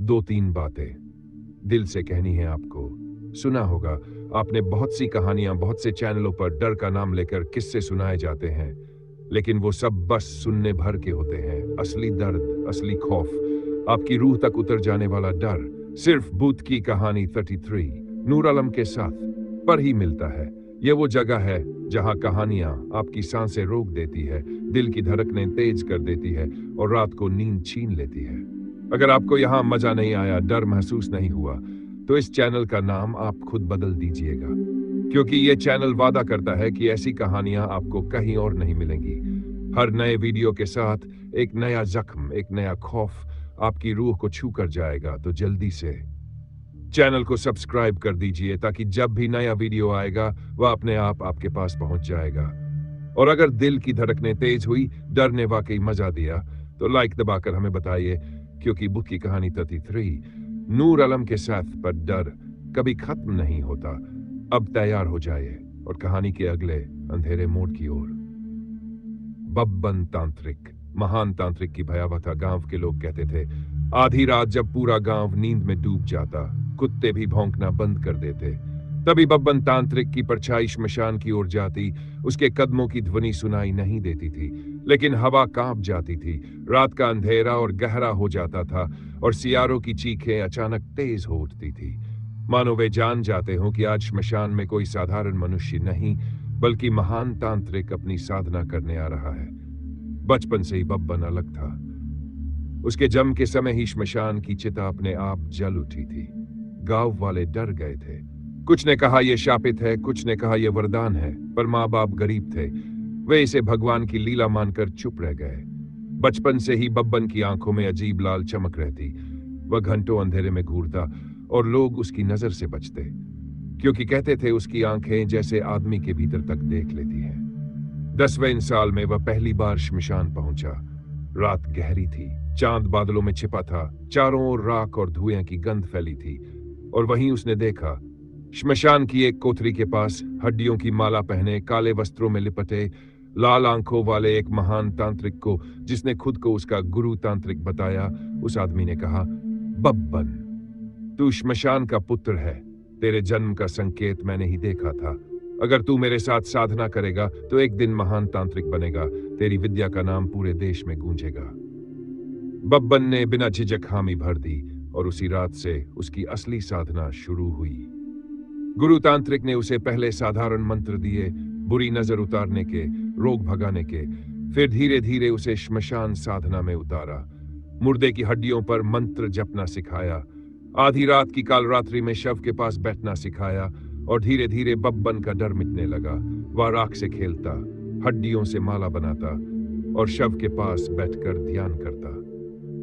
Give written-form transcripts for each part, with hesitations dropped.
2-3 बातें दिल से कहनी है आपको। सुना होगा आपने बहुत सी कहानियां, बहुत से चैनलों पर डर का नाम लेकर किस्से सुनाए जाते हैं, लेकिन वो सब बस सुनने भर के होते हैं। असली दर्द, असली खौफ, आपकी रूह तक उतर जाने वाला डर सिर्फ भूत की कहानी 33 नूर आलम के साथ पर ही मिलता है। ये वो जगह है जहां कहानियां आपकी सांसें रोक देती है, दिल की धड़कनें तेज कर देती है और रात को नींद छीन लेती है। अगर आपको यहां मजा नहीं आया, डर महसूस नहीं हुआ, तो इस चैनल का नाम आप खुद बदल दीजिएगा, क्योंकि ये चैनल वादा करता है कि ऐसी कहानियां आपको कहीं और नहीं मिलेंगी। हर नए वीडियो के साथ एक नया जख्म, एक नया खौफ आपकी रूह को छू कर जाएगा। तो जल्दी से चैनल को सब्सक्राइब कर दीजिए ताकि जब भी नया वीडियो आएगा वह अपने आप आपके पास पहुंच जाएगा। और अगर दिल की धड़कनें तेज हुई, डर ने वाकई मजा दिया, तो लाइक दबाकर हमें बताइए, क्योंकि बुक की कहानी 33 नूर आलम के साथ पर डर कभी खत्म नहीं होता। अब तैयार हो जाइए और कहानी के अगले अंधेरे मोड़ की ओर। बब्बन तांत्रिक, महान तांत्रिक की भयावह गांव के लोग कहते थे, आधी रात जब पूरा गांव नींद में डूब जाता, कुत्ते भी भौंकना बंद कर देते, तभी बब्बन तांत्रिक की परछाई श्मशान की ओर जाती। उसके कदमों की ध्वनि सुनाई नहीं देती थी, लेकिन हवा कांप जाती थी। रात का अंधेरा और गहरा हो जाता था और सियारों की चीखें अचानक तेज हो उठती थी, मानो वे जान जाते हों कि आज श्मशान में कोई साधारण मनुष्य नहीं, बल्कि महान तांत्रिक अपनी साधना करने आ रहा है। बचपन से ही बब्बन अलग था। उसके जन्म के समय ही श्मशान की चिता अपने आप जल उठी थी। गांव वाले डर गए थे। कुछ ने कहा यह शापित है, कुछ ने कहा यह वरदान है, पर माँ बाप गरीब थे, वे इसे भगवान की लीला मानकर चुप रह गए। बचपन से ही बब्बन की आंखों में अजीब लाल चमक रहती। वह घंटों अंधेरे में घूरता और लोग उसकी नजर से बचते, क्योंकि कहते थे उसकी आंखें जैसे आदमी के भीतर तक देख लेती हैं। 10वें साल में वह पहली बार श्मशान पहुंचा। रात गहरी थी, चांद बादलों में छिपा था, चारों ओर राख और धुएं की गंध फैली थी। और वहीं उसने देखा, श्मशान की एक कोठरी के पास हड्डियों की माला पहने, काले वस्त्रों में लिपटे, लाल आंखों वाले एक महान तांत्रिक को, जिसने खुद को उसका गुरु तांत्रिक बताया। उस आदमी ने कहा, बब्बन, तू श्मशान का पुत्र है, तेरे जन्म का संकेत मैंने ही देखा था। अगर तू मेरे साथ साधना करेगा तो एक दिन महान तांत्रिक बनेगा, तेरी विद्या का नाम पूरे देश में गूंजेगा। बब्बन ने बिना झिझक हामी भर दी और उसी रात से उसकी असली साधना शुरू हुई। गुरु तांत्रिक ने उसे पहले साधारण मंत्र दिए, बुरी नजर उतारने के, रोग भगाने के, फिर धीरे धीरे उसे श्मशान साधना में उतारा। मुर्दे की हड्डियों पर मंत्र जपना सिखाया, आधी रात की कालरात्रि में शव के पास बैठना सिखाया, और धीरे धीरे बब्बन का डर मिटने लगा। वह राख से खेलता, हड्डियों से माला बनाता और शव के पास बैठकर ध्यान करता।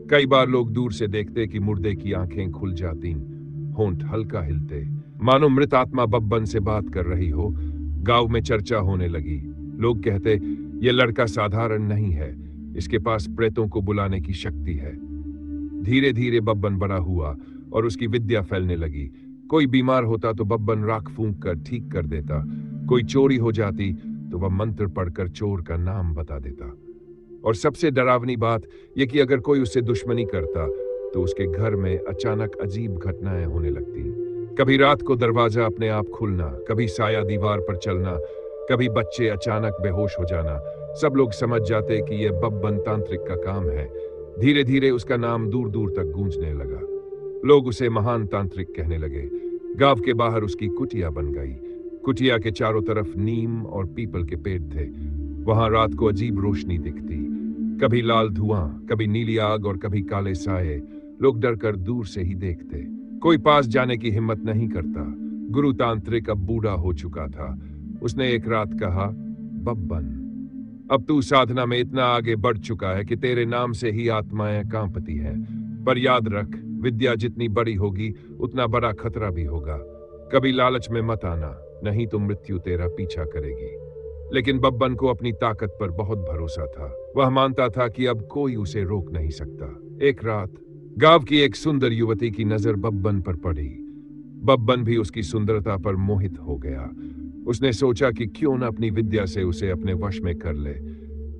कई बार लोग दूर से देखते कि मुर्दे की आंखें खुल जाती, होंठ हल्का हिलते, मानो मृत आत्मा बब्बन से बात कर रही हो। गांव में चर्चा होने लगी। लोग कहते, यह लड़का साधारण नहीं है, इसके पास प्रेतों को बुलाने की शक्ति है। धीरे धीरे बब्बन बड़ा हुआ और उसकी विद्या फैलने लगी। कोई बीमार होता तो बब्बन राख फूंक कर ठीक कर देता, कोई चोरी हो जाती तो वह मंत्र पढ़कर चोर का नाम बता देता। और सबसे डरावनी बात यह कि अगर कोई उससे दुश्मनी करता तो उसके घर में अचानक अजीब घटनाएं होने लगती। कभी रात को दरवाजा अपने आप खुलना, कभी साया दीवार पर चलना, कभी बच्चे अचानक बेहोश हो जाना। सब लोग समझ जाते कि यह बब्बन तांत्रिक का काम है। धीरे धीरे उसका नाम दूर दूर तक गूंजने लगा। लोग उसे महान तांत्रिक कहने लगे। गांव के बाहर उसकी कुटिया बन गई। कुटिया के चारों तरफ नीम और पीपल के पेड़ थे। वहां रात को अजीब रोशनी दिखती, कभी लाल धुआं, कभी नीली आग और कभी काले साए। लोग डरकर दूर से ही देखते, कोई पास जाने की हिम्मत नहीं करता। गुरु तांत्रिक अब बूढ़ा हो चुका था। उसने एक रात कहा, बब्बन, अब तू साधना में इतना आगे बढ़ चुका है कि तेरे नाम से ही आत्माएं कांपती हैं। पर याद रख, विद्या जितनी बड़ी होगी उतना बड़ा खतरा भी होगा। कभी लालच में मत आना, नहीं तो मृत्यु तेरा पीछा करेगी। लेकिन बब्बन को अपनी ताकत पर बहुत भरोसा था। वह मानता था कि अब कोई उसे रोक नहीं सकता। एक रात गांव की एक सुंदर युवती की नजर बब्बन पर पड़ी। बब्बन भी उसकी सुंदरता पर मोहित हो गया। उसने सोचा कि क्यों न अपनी विद्या से उसे अपने वश में कर ले।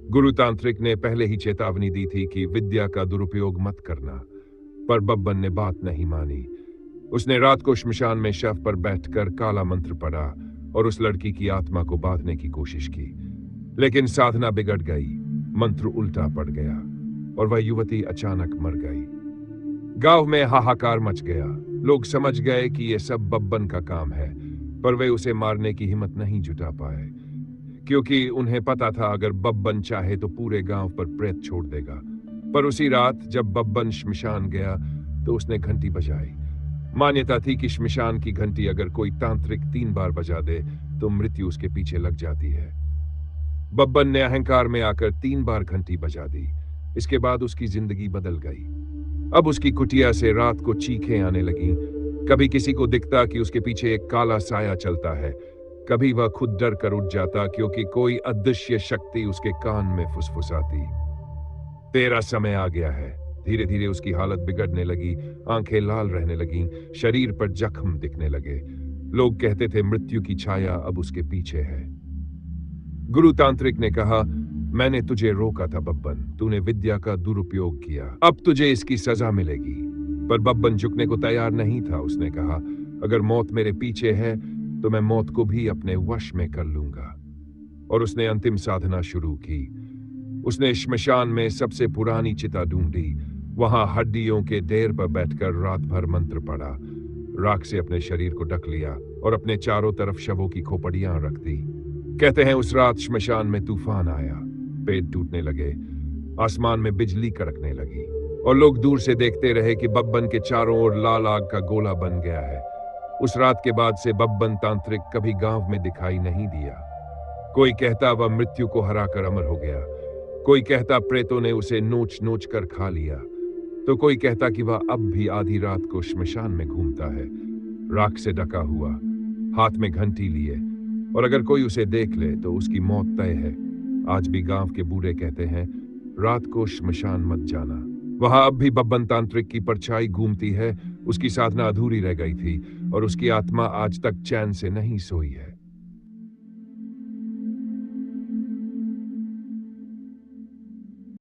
गुरु तांत्रिक ने पहले ही चेतावनी दी थी कि विद्या का दुरुपयोग मत करना। पर बब्बन ने बात नहीं मानी। उसने रात को श्मशान में शव पर बैठकर काला मंत्र पढ़ा और उस लड़की की आत्मा को बांधने की कोशिश की, लेकिन साधना बिगड़ गई। मंत्र उल्टा पड़ गया और वह युवती अचानक मर गई। गांव में हाहाकार मच गया। लोग समझ गए कि यह सब बब्बन का काम है, पर वे उसे मारने की हिम्मत नहीं जुटा पाए, क्योंकि उन्हें पता था अगर बब्बन चाहे तो पूरे गांव पर प्रेत छोड़ देगा। पर उसी रात जब बब्बन श्मशान गया तो उसने घंटी बजाई। मान्यता थी कि श्मशान की घंटी अगर कोई तांत्रिक 3 बार बजा दे तो मृत्यु उसके पीछे लग जाती है। बब्बन ने अहंकार में आकर 3 बार घंटी बजा दी। इसके बाद उसकी जिंदगी बदल गई। अब उसकी कुटिया से रात को चीखें आने लगीं। कभी किसी को दिखता कि उसके पीछे एक काला साया चलता है, कभी वह खुद डर कर उठ जाता क्योंकि कोई अदृश्य शक्ति उसके कान में फुसफुसाती। तेरा समय आ गया है। धीरे धीरे उसकी हालत बिगड़ने लगी, आंखें लाल रहने लगीं, शरीर पर जख्म दिखने लगे। लोग कहते थे मृत्यु की छाया अब उसके पीछे है। गुरु तांत्रिक ने कहा, मैंने तुझे रोका था बब्बन, तूने विद्या का दुरुपयोग किया, अब तुझे इसकी सजा मिलेगी। पर बब्बन झुकने को तैयार नहीं था। उसने कहा, अगर मौत मेरे पीछे है तो मैं मौत को भी अपने वश में कर लूंगा। और उसने अंतिम साधना शुरू की। उसने श्मशान में सबसे पुरानी चिता ढूंढी, वहां हड्डियों के ढेर पर बैठकर रात भर मंत्र पढ़ा, राख से अपने शरीर को ढक लिया और अपने चारों तरफ शवों की खोपड़ियां रख दी। कहते हैं उस रात श्मशान में तूफान आया, पेड़ टूटने लगे, आसमान में बिजली कड़कने लगी और लोग दूर से देखते रहे कि बब्बन के चारों ओर लाल आग का गोला बन गया है। उस रात के बाद से बब्बन तांत्रिक कभी गांव में दिखाई नहीं दिया। कोई कहता वह मृत्यु को हराकर अमर हो गया, कोई कहता प्रेतों ने उसे नोच नोच कर खा लिया, तो कोई कहता कि वह अब भी आधी रात को श्मशान में घूमता है, राख से ढका हुआ, हाथ में घंटी लिए, और अगर कोई उसे देख ले तो उसकी मौत तय है। आज भी गांव के बूढ़े कहते हैं, रात को श्मशान मत जाना। वहां अब भी बब्बन तांत्रिक की परछाई घूमती है। उसकी साधना अधूरी रह गई थी और उसकी आत्मा आज तक चैन से नहीं सोई है।